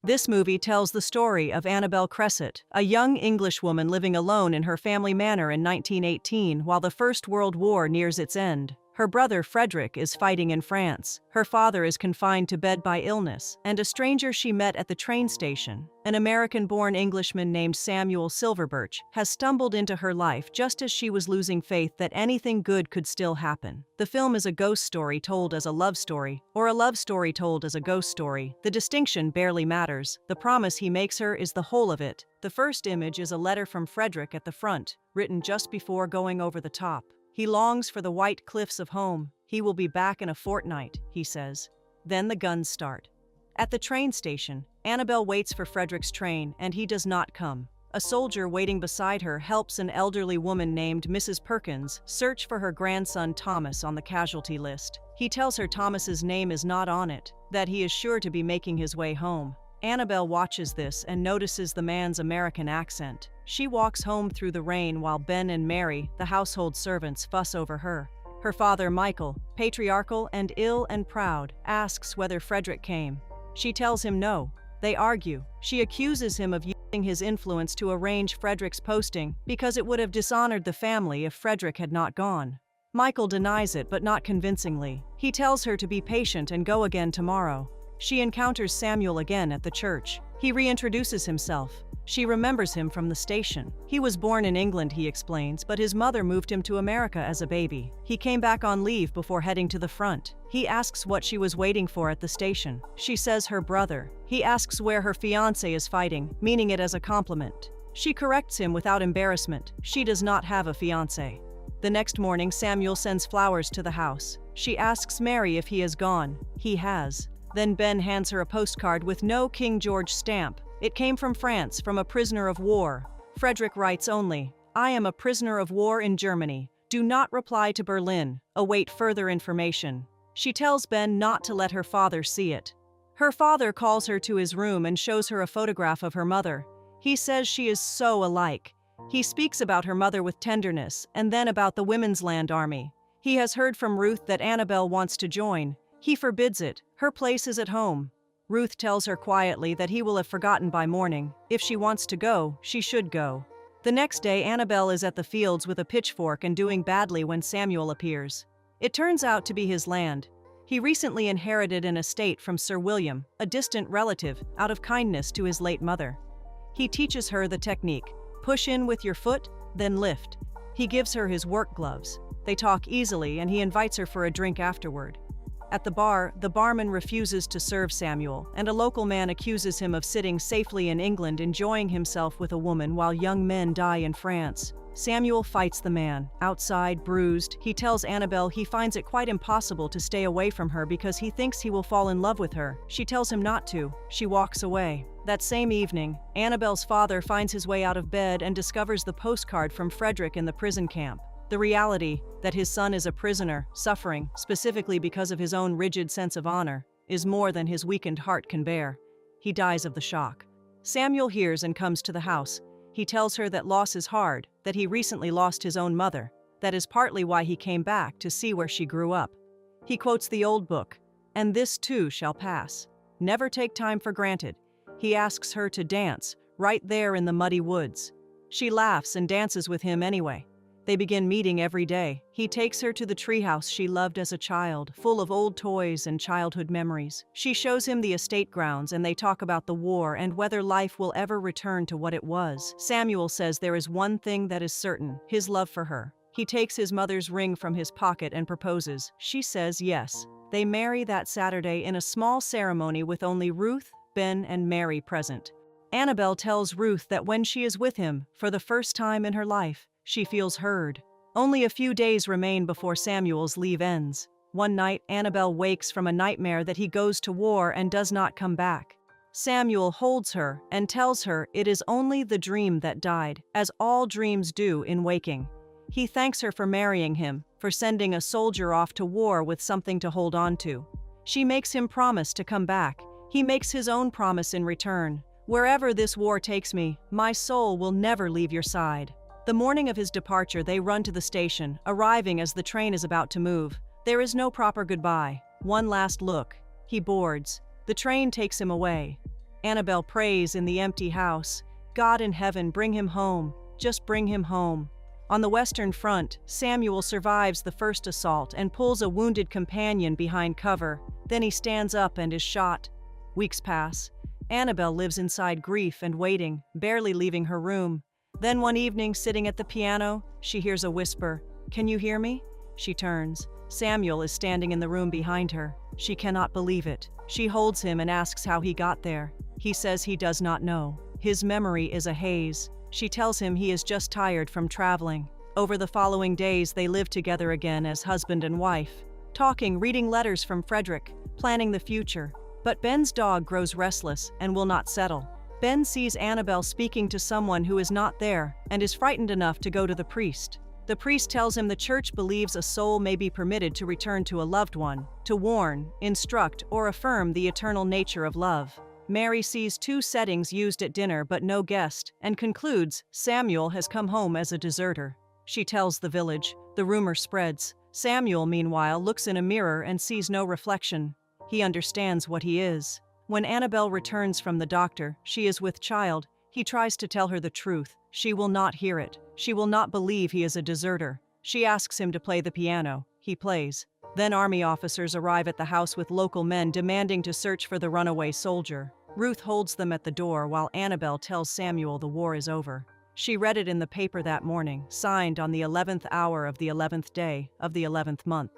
This movie tells the story of Annabel Cresset, a young Englishwoman living alone in her family manor in 1918 while the First World War nears its end. Her brother Frederick is fighting in France, her father is confined to bed by illness, and a stranger she met at the train station, an American-born Englishman named Samuel Silverbirch, has stumbled into her life just as she was losing faith that anything good could still happen. The film is a ghost story told as a love story, or a love story told as a ghost story. The distinction barely matters. The promise he makes her is the whole of it. The first image is a letter from Frederick at the front, written just before going over the top. He longs for the white cliffs of home. He will be back in a fortnight, he says. Then the guns start. At the train station, Annabel waits for Frederick's train, and he does not come. A soldier waiting beside her helps an elderly woman named Mrs. Perkins search for her grandson Thomas on the casualty list. He tells her Thomas's name is not on it, that he is sure to be making his way home. Annabel watches this and notices the man's American accent. She walks home through the rain while Ben and Mary, the household servants, fuss over her. Her father, Michael, patriarchal and ill and proud, asks whether Frederick came. She tells him no. They argue. She accuses him of using his influence to arrange Frederick's posting because it would have dishonored the family if Frederick had not gone. Michael denies it, but not convincingly. He tells her to be patient and go again tomorrow. She encounters Samuel again at the church. He reintroduces himself. She remembers him from the station. He was born in England, he explains, but his mother moved him to America as a baby. He came back on leave before heading to the front. He asks what she was waiting for at the station. She says her brother. He asks where her fiancé is fighting, meaning it as a compliment. She corrects him without embarrassment. She does not have a fiancé. The next morning, Samuel sends flowers to the house. She asks Mary if he has gone. He has. Then Ben hands her a postcard with no King George stamp. It came from France, from a prisoner of war. Frederick writes only, "I am a prisoner of war in Germany. Do not reply to Berlin. Await further information." She tells Ben not to let her father see it. Her father calls her to his room and shows her a photograph of her mother. He says she is so alike. He speaks about her mother with tenderness, and then about the Women's Land Army. He has heard from Ruth that Annabel wants to join. He forbids it. Her place is at home. Ruth tells her quietly that he will have forgotten by morning. If she wants to go, she should go. The next day, Annabel is at the fields with a pitchfork and doing badly when Samuel appears. It turns out to be his land. He recently inherited an estate from Sir William, a distant relative, out of kindness to his late mother. He teaches her the technique. Push in with your foot, then lift. He gives her his work gloves. They talk easily, and he invites her for a drink afterward. At the bar, the barman refuses to serve Samuel, and a local man accuses him of sitting safely in England enjoying himself with a woman while young men die in France. Samuel fights the man. Outside, bruised, he tells Annabel he finds it quite impossible to stay away from her because he thinks he will fall in love with her. She tells him not to. She walks away. That same evening, Annabel's father finds his way out of bed and discovers the postcard from Frederick in the prison camp. The reality that his son is a prisoner, suffering, specifically because of his own rigid sense of honor, is more than his weakened heart can bear. He dies of the shock. Samuel hears and comes to the house. He tells her that loss is hard, that he recently lost his own mother. That is partly why he came back, to see where she grew up. He quotes the old book, "And this too shall pass." Never take time for granted. He asks her to dance, right there in the muddy woods. She laughs and dances with him anyway. They begin meeting every day. He takes her to the treehouse she loved as a child, full of old toys and childhood memories. She shows him the estate grounds, and they talk about the war and whether life will ever return to what it was. Samuel says there is one thing that is certain, his love for her. He takes his mother's ring from his pocket and proposes. She says yes. They marry that Saturday in a small ceremony with only Ruth, Ben, and Mary present. Annabel tells Ruth that when she is with him, for the first time in her life, she feels heard. Only a few days remain before Samuel's leave ends. One night, Annabel wakes from a nightmare that he goes to war and does not come back. Samuel holds her and tells her it is only the dream that died, as all dreams do in waking. He thanks her for marrying him, for sending a soldier off to war with something to hold on to. She makes him promise to come back. He makes his own promise in return. "Wherever this war takes me, my soul will never leave your side." The morning of his departure, they run to the station, arriving as the train is about to move. There is no proper goodbye. One last look. He boards. The train takes him away. Annabel prays in the empty house. God in heaven, bring him home. Just bring him home. On the Western Front, Samuel survives the first assault and pulls a wounded companion behind cover. Then he stands up and is shot. Weeks pass. Annabel lives inside grief and waiting, barely leaving her room. Then one evening, sitting at the piano, she hears a whisper. "Can you hear me?" She turns. Samuel is standing in the room behind her. She cannot believe it. She holds him and asks how he got there. He says he does not know. His memory is a haze. She tells him he is just tired from traveling. Over the following days, they live together again as husband and wife, talking, reading letters from Frederick, planning the future. But Ben's dog grows restless and will not settle. Ben sees Annabel speaking to someone who is not there and is frightened enough to go to the priest. The priest tells him the church believes a soul may be permitted to return to a loved one, to warn, instruct, or affirm the eternal nature of love. Mary sees 2 settings used at dinner but no guest, and concludes Samuel has come home as a deserter. She tells the village. The rumor spreads. Samuel, meanwhile, looks in a mirror and sees no reflection. He understands what he is. When Annabel returns from the doctor, she is with child. He tries to tell her the truth. She will not hear it. She will not believe he is a deserter. She asks him to play the piano. He plays. Then army officers arrive at the house with local men demanding to search for the runaway soldier. Ruth holds them at the door while Annabel tells Samuel the war is over. She read it in the paper that morning, signed on the 11th hour of the 11th day of the 11th month.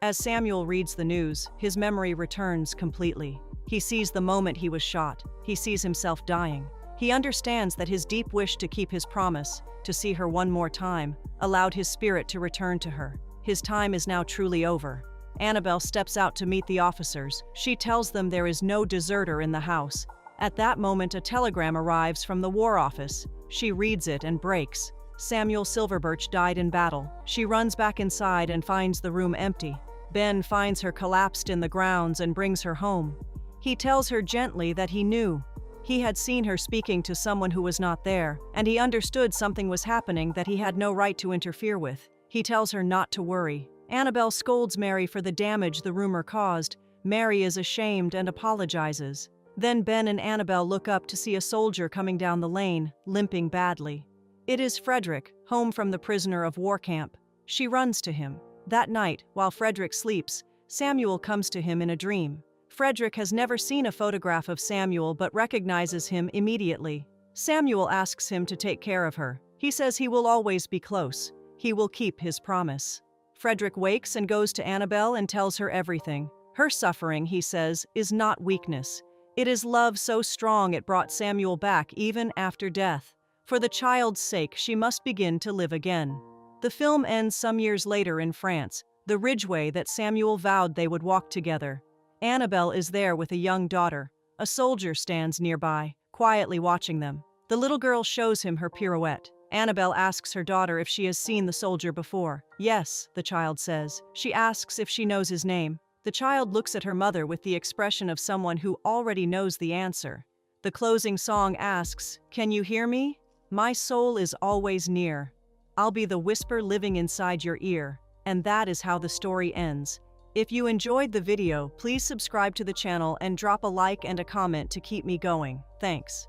As Samuel reads the news, his memory returns completely. He sees the moment he was shot. He sees himself dying. He understands that his deep wish to keep his promise, to see her one more time, allowed his spirit to return to her. His time is now truly over. Annabel steps out to meet the officers. She tells them there is no deserter in the house. At that moment, a telegram arrives from the War Office. She reads it and breaks. Samuel Silverbirch died in battle. She runs back inside and finds the room empty. Ben finds her collapsed in the grounds and brings her home. He tells her gently that he knew. He had seen her speaking to someone who was not there, and he understood something was happening that he had no right to interfere with. He tells her not to worry. Annabel scolds Mary for the damage the rumor caused. Mary is ashamed and apologizes. Then Ben and Annabel look up to see a soldier coming down the lane, limping badly. It is Frederick, home from the prisoner of war camp. She runs to him. That night, while Frederick sleeps, Samuel comes to him in a dream. Frederick has never seen a photograph of Samuel but recognizes him immediately. Samuel asks him to take care of her. He says he will always be close. He will keep his promise. Frederick wakes and goes to Annabel and tells her everything. Her suffering, he says, is not weakness. It is love so strong it brought Samuel back even after death. For the child's sake, she must begin to live again. The film ends some years later in France, the Ridgeway that Samuel vowed they would walk together. Annabel is there with a young daughter. A soldier stands nearby, quietly watching them. The little girl shows him her pirouette. Annabel asks her daughter if she has seen the soldier before. Yes, the child says. She asks if she knows his name. The child looks at her mother with the expression of someone who already knows the answer. The closing song asks, "Can you hear me? My soul is always near. I'll be the whisper living inside your ear." And that is how the story ends. If you enjoyed the video, please subscribe to the channel and drop a like and a comment to keep me going. Thanks.